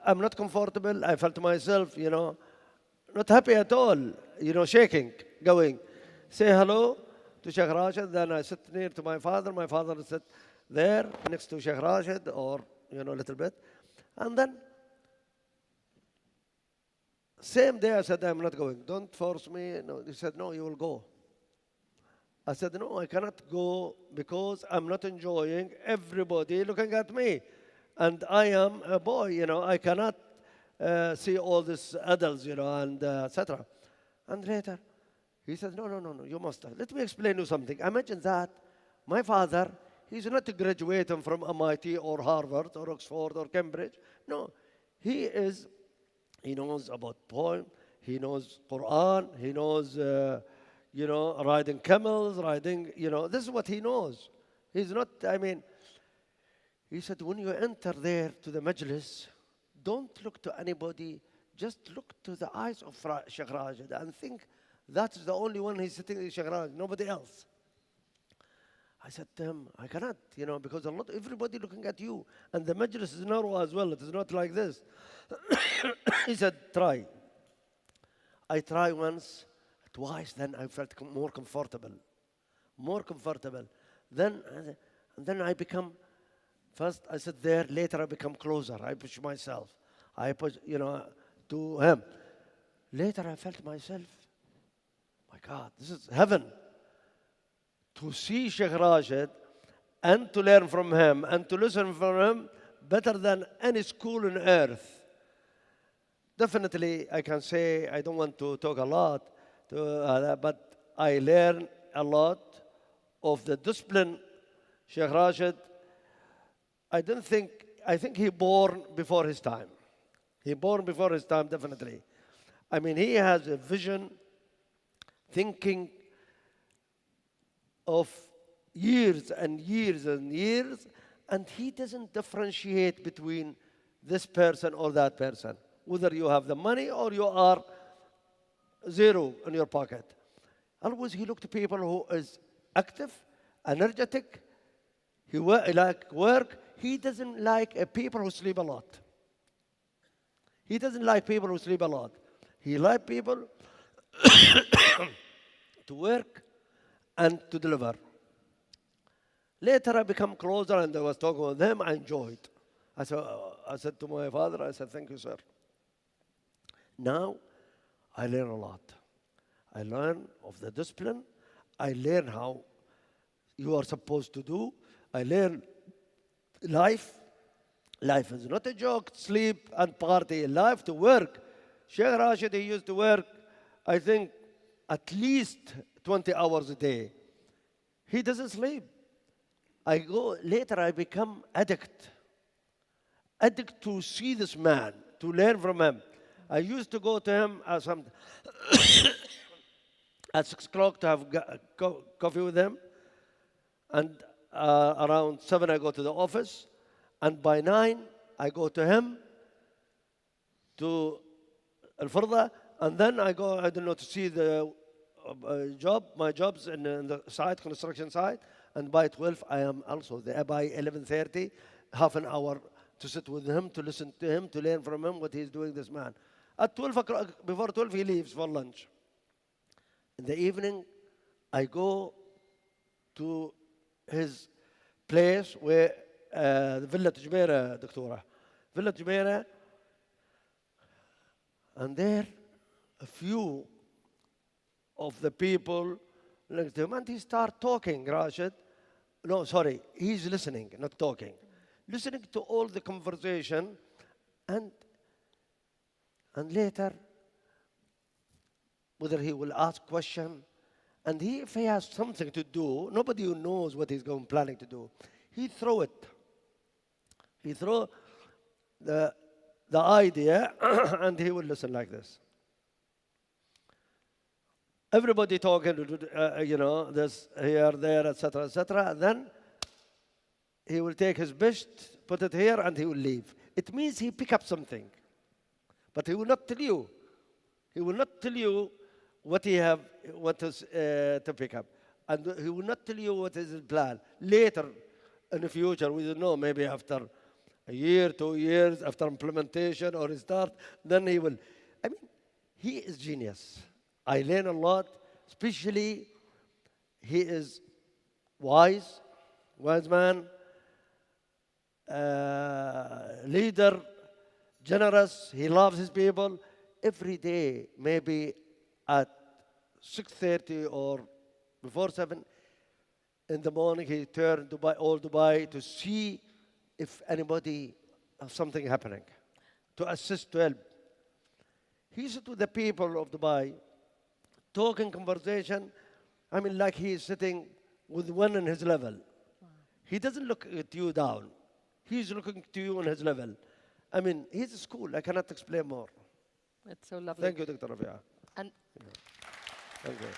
I'm not comfortable. I felt myself, not happy at all, shaking, going. Say hello to Sheikh Rashid. Then I sit near to my father. My father sat there next to Sheikh Rashid or, a little bit. And then, same day I said, I'm not going. Don't force me. No. He said, no, you will go. I said, no, I cannot go because I'm not enjoying everybody looking at me. And I am a boy, I cannot see all these adults, and etc. And later, he said, no, you must. Let me explain you something. Imagine that my father, he's not graduating from MIT or Harvard or Oxford or Cambridge. No, he knows about poem, he knows Quran, he knows, riding camels, this is what he knows. He's not, he said, when you enter there to the majlis, don't look to anybody, just look to the eyes of Sheikh Rashid and think that's the only one he's sitting in Sheikh Rashid, nobody else. I said to him, I cannot, because everybody looking at you. And the majlis is narrow as well. It is not like this. He said, try. I tried once, twice, then I felt more comfortable. Then I become, first I sit there, later I become closer. I push myself. I push, to him. Later I felt myself, my God, this is heaven. To see Sheikh Rashid and to learn from him and to listen from him better than any school on earth. Definitely, I can say, I don't want to talk a lot, but I learn a lot of the discipline Sheikh Rashid. I think he born before his time. He born before his time, definitely. He has a vision, thinking of years and years and years, and he doesn't differentiate between this person or that person, whether you have the money or you are zero in your pocket. Always he looked to people who is active, energetic, he like work. He doesn't like people who sleep a lot. He doesn't like people who sleep a lot. He likes people to work and to deliver. Later, I become closer, and I was talking with him. I enjoyed. I said to my father, I said, thank you, sir. Now, I learn a lot. I learn of the discipline. I learn how you are supposed to do. I learn life. Life is not a joke, sleep and party. Life to work. Sheikh Rashid, he used to work, I think, at least 20 hours a day. He doesn't sleep. Later I become addict. Addict to see this man, to learn from him. I used to go to him at 6 o'clock to have coffee with him. And around 7 I go to the office. And by 9 I go to him, to Al-Farda. And then I go, I don't know, to see the my jobs in the site, construction site. And by 12 I am also there. By 11:30, half an hour to sit with him, to listen to him, to learn from him what he's doing, this man. At 12 o'clock, before 12, he leaves for lunch. In the evening, I go to his place where Villa Jumeirah, Doctora. Villa Jumeirah, and there a few of the people next to him, and he start talking, Rashid. No, sorry, he's listening, not talking. Listening to all the conversation, and later, whether he will ask question, and if he has something to do, nobody knows what he's planning to do. He throw it. He throw the idea, and he will listen like this. Everybody talking, this here, there, etc., etc. Then he will take his best, put it here, and he will leave. It means he pick up something, but he will not tell you. He will not tell you what is to pick up, and he will not tell you what is his plan. Later, in the future, we don't know. Maybe after a year, 2 years, after implementation or start, then he will. I mean, he is genius. I learn a lot, especially he is wise man, leader, generous. He loves his people. Every day, maybe at 6:30 or before 7 in the morning, he turned Dubai to see if anybody has something happening, to assist, to help. He sit with the people of Dubai, talking conversation. I mean, like he is sitting with one on his level. Wow. He doesn't look at you down. He's looking to you on his level. I mean, he's a school. I cannot explain more. It's so lovely. Thank you, Dr. Rabia. And thank you.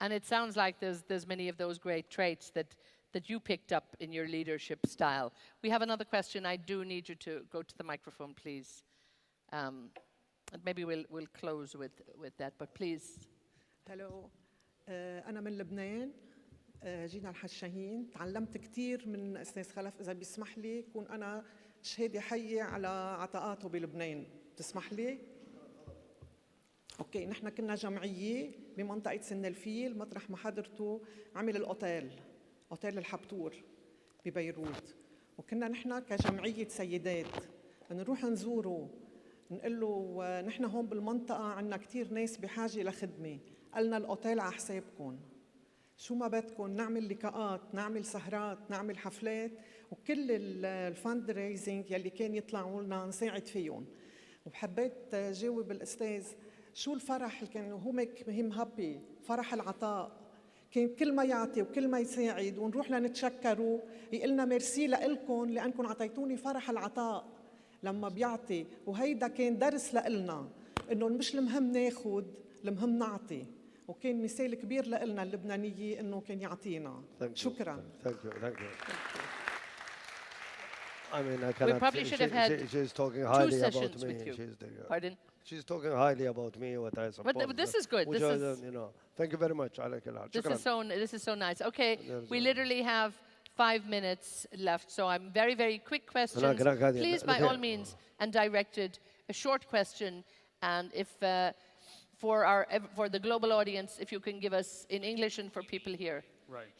And it sounds like there's many of those great traits that you picked up in your leadership style. We have another question. I do need you to go to the microphone, please. And maybe we'll close with that, but please. Hello. أنا من لبنان. جينا الحج شاهين. تعلمت كثير من أستاذ خلف. إذا بيسمح لي كون أنا شهادة حية على عطاءاته بلبنان. تسمح لي؟ اوكي، نحن كنا جمعيه بمنطقه سن الفيل، مطرح ما حضرته عمل الاوتيل، اوتيل الحبتور ببيروت، وكنا نحن كجمعيه سيدات نروح نزوره، نقول له نحن هون بالمنطقه عندنا كثير ناس بحاجه لخدمه، قالنا الاوتيل على حسابكم، شو ما بدكم، نعمل لقاءات، نعمل سهرات، نعمل حفلات، وكل الفند ريزنج يلي كان يطلعوا لنا نساعد فيهم. وحبيت جاوب الاستاذ شو الفرح اللي كان هو مهم هابي، فرح العطاء، كان كل ما يعطي وكل ما يساعد ونروح لنتشكروا يقلنا ميرسي لإلكم لأنكم عطيتوني فرح العطاء لما بيعطي، وهيدا كان درس لإلنا إنه مش المهم ناخد، المهم نعطي، وكان مثال كبير لإلنا اللبنانية إنه كان يعطينا. شكرا. Thank you. I mean, I cannot. We probably should have had she's talking 2 highly sessions about me. with you. Pardon? She's talking highly about me, what I support. But this is good. Which thank you very much. This is so nice. Okay, we literally have 5 minutes left, so I'm very quick questions. Please, by all means, and directed, a short question, and if for the global audience, if you can give us in English and for people here. Right.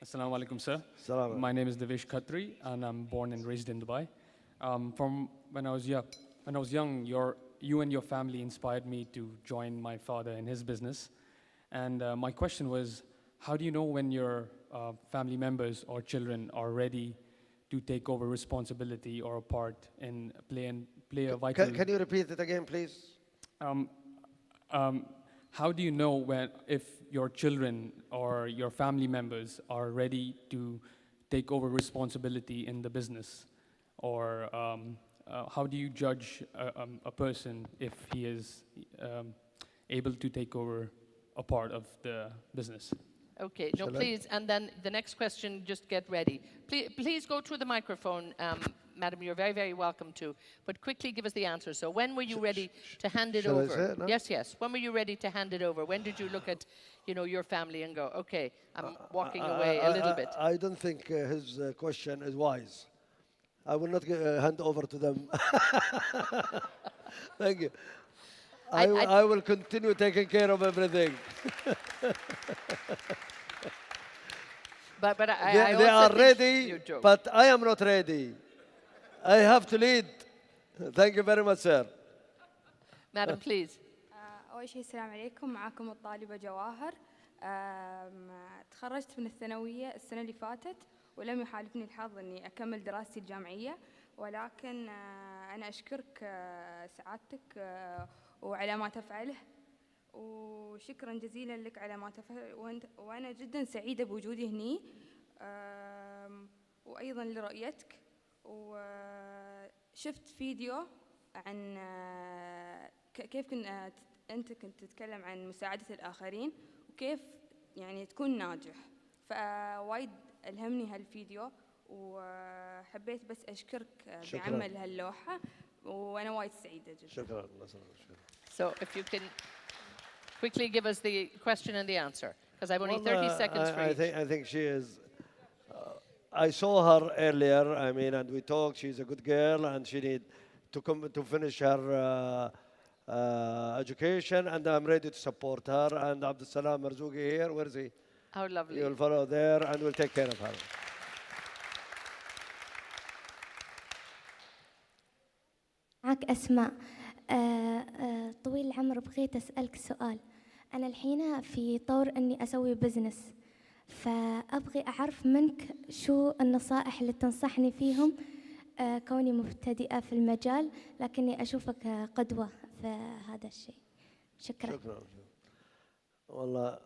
Assalamu alaikum, sir. Assalamu alaikum. My name is Devesh Khatri, and I'm born and raised in Dubai. From when I was young, you and your family inspired me to join my father in his business. And my question was, how do you know when your family members or children are ready to take over responsibility or a part in play a vital? Can you repeat it again, please? How do you know if your children or your family members are ready to take over responsibility in the business? Or how do you judge a person if he is able to take over a part of the business? Okay, no, please, and then the next question, just get ready. Please go to the microphone, madam, you're very, very welcome to, but quickly give us the answer. So when were you ready to hand it shall I over? say it now? Yes. When were you ready to hand it over? When did you look at, your family and go, okay, I'm walking away a little bit? I don't think his question is wise. I will not hand over to them. Thank you. I will continue taking care of everything. But I They also are think ready, you joke. but I am not ready. I have to lead. Thank you very much, sir. Madam, please. أول شيء السلام عليكم، معكم الطالبة جواهر. تخرجت من الثانوية السنة اللي فاتت ولم يحالفني الحظ إني أكمل دراستي الجامعية، ولكن أنا أشكرك سعادتك وعلى ما تفعله، وشكرا جزيلا لك على ما تفعل، وأنا جدا سعيدة بوجودي هني، وأيضا لرؤيتك. وشفت فيديو عن كيف أنت كنت تتكلم عن مساعدة الآخرين وكيف يعني تكون ناجح، فوايد ألهمني هالفيديو، وحبيت بس أشكرك بعمل هاللوحة، وأنا وايد سعيدة جدا. شكرا. So if you can quickly give us the question and the answer, because I've only 30 seconds for each. I think she is. I saw her earlier. And we talked. She's a good girl, and she need to come to finish her education. And I'm ready to support her. And Abdul Salam Marzouki here. Where is he? How lovely. You'll follow there, and we'll take care of her. معك أسماء. طويل العمر، بغيت أسألك سؤال. أنا الحين في طور أني أسوي بزنس، فأبغي أعرف منك شو النصائح اللي تنصحني فيهم، كوني مبتدئة في المجال لكني أشوفك قدوة في هذا الشيء. شكرا. والله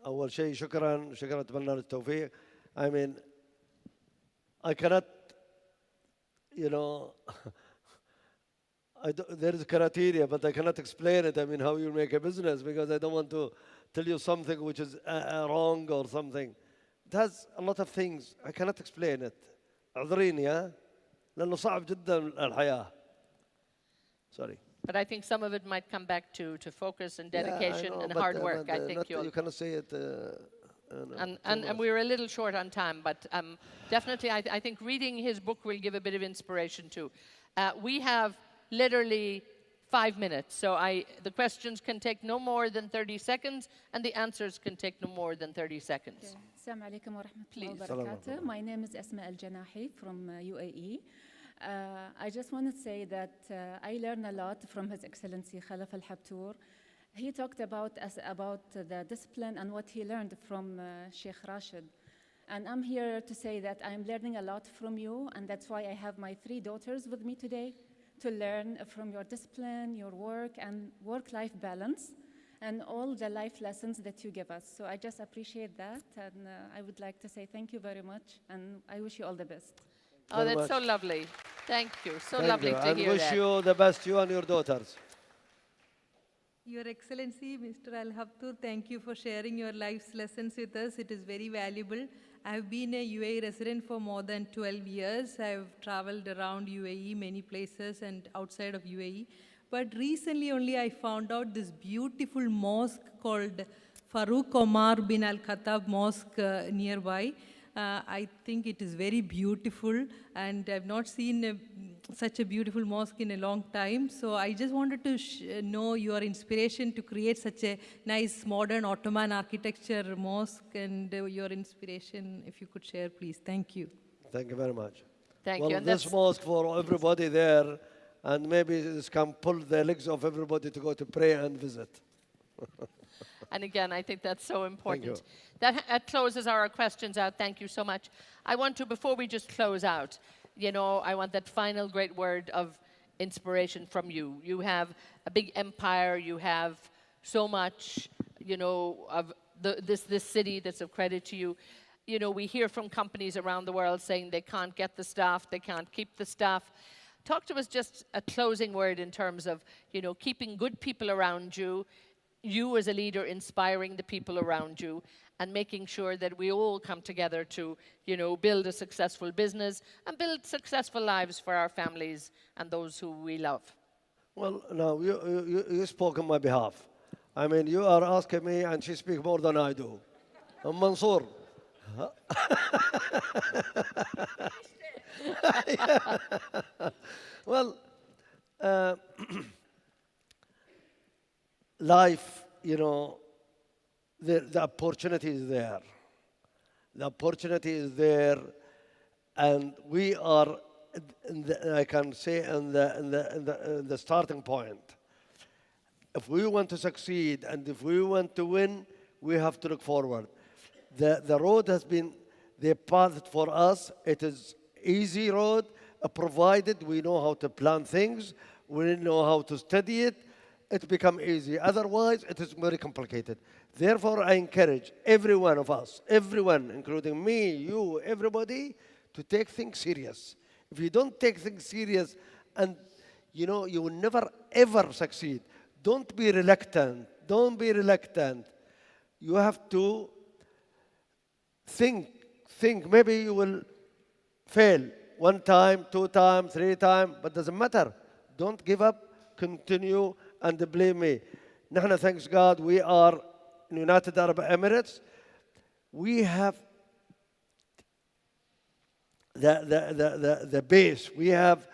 أول شيء شكرا أتمنى التوفيق. I cannot, there is criteria, but I cannot explain it. How you make a business, because I don't want to tell you something which is wrong or something. It has a lot of things. I cannot explain it. اعذريني لأنه صعب جدا الحياة. Sorry. But I think some of it might come back to focus and dedication and hard work. I think you cannot say it. And we're a little short on time, but definitely I think reading his book will give a bit of inspiration too. We have literally 5 minutes, so the questions can take no more than 30 seconds, and the answers can take no more than 30 seconds. Assalamu alaikum wa rahmatullahi wa barakatuh. My name is Esma Al Janahi from UAE. I just want to say that I learned a lot from His Excellency Khalaf Al Habtoor. He talked about the discipline and what he learned from Sheikh Rashid. And I'm here to say that I'm learning a lot from you, and that's why I have my 3 daughters with me today to learn from your discipline, your work, and work-life balance, and all the life lessons that you give us. So I just appreciate that, and I would like to say thank you very much, and I wish you all the best. Oh, that's so lovely. Thank you. So lovely to hear that. And wish you the best, you and your daughters. Your Excellency, Mr. Al Habtoor, thank you for sharing your life's lessons with us. It is very valuable. I have been a UAE resident for more than 12 years. I have traveled around UAE, many places, and outside of UAE. But recently only I found out this beautiful mosque called Farooq Omar bin Al Khattab Mosque nearby. I think it is very beautiful, and I've not seen such a beautiful mosque in a long time. So I just wanted to know your inspiration to create such a nice modern Ottoman architecture mosque, and your inspiration, if you could share, please. Thank you. Thank you very much. Thank Well, you. And this that's- mosque for everybody there, and maybe this can pull the legs of everybody to go to pray and visit. And again, I think that's so important. you. That closes our questions out. Thank you so much. I want to, before we just close out, you know, I want that final great word of inspiration from you. You have a big empire. You have so much, you know, of this city that's of credit to you. You know, we hear from companies around the world saying they can't get the staff, they can't keep the staff. Talk to us just a closing word in terms of, you know, keeping good people around you, you as a leader inspiring the people around you, and making sure that we all come together to, you know, build a successful business and build successful lives for our families and those who we love. Well, no, you spoke on my behalf. I mean, you are asking me, and she speaks more than I do. Mansour. Well, life, you know, the opportunity is there. The opportunity is there, and we are, I can say, in the starting point. If we want to succeed and if we want to win, we have to look forward. The road has been the path for us. It is easy road, provided we know how to plan things, we know how to study it, it become easy. Otherwise, it is very complicated. Therefore, I encourage every one of us, everyone, including me, you, everybody, to take things serious. If you don't take things serious, and you know, you will never ever succeed. Don't be reluctant. Don't be reluctant. You have to think. Maybe you will fail 1 time, 2 times, 3 times, but doesn't matter. Don't give up. Continue and believe me. Nahna, thanks God, we are in United Arab Emirates. We have the base. We have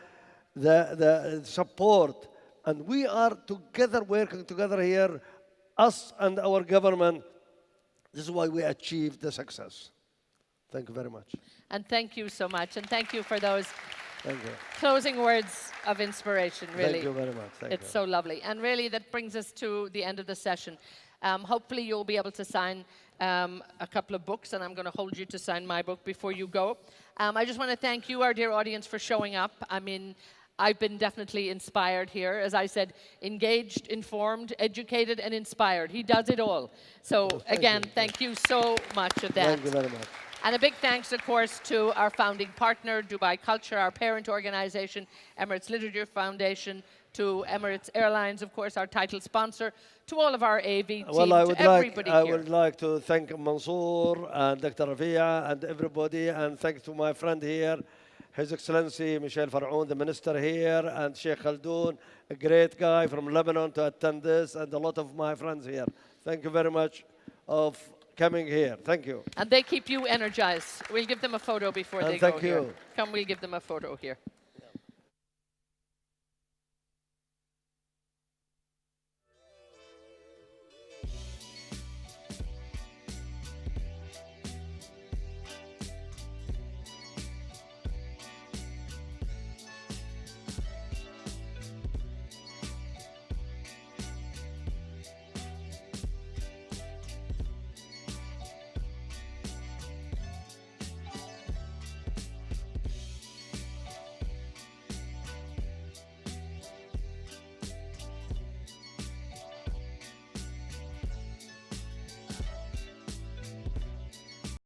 the support. And we are together, working together here, us and our government. This is why we achieved the success. Thank you very much. And thank you so much. And thank you for those Thank you. closing words of inspiration, really. Thank you very much. It's so lovely. And really, that brings us to the end of the session. Hopefully, you'll be able to sign a couple of books, and I'm going to hold you to sign my book before you go. I just want to thank you, our dear audience, for showing up. I mean, I've been definitely inspired here. As I said, engaged, informed, educated, and inspired. He does it all. So, again, thank you so much for that. Thank you very much. And a big thanks, of course, to our founding partner, Dubai Culture, our parent organization, Emirates Literature Foundation, to Emirates Airlines, of course, our title sponsor, to all of our AV team, Well, to everybody I here. would like to thank Mansour and Dr. Rafia and everybody, and thanks to my friend here, His Excellency Michel Faraoun, the minister here, and Sheikh Khaldoun, a great guy from Lebanon to attend this, and a lot of my friends here. Thank you very much of coming here. Thank you. And they keep you energized. We'll give them a photo before And they go thank here. you. Come, we'll give them a photo here.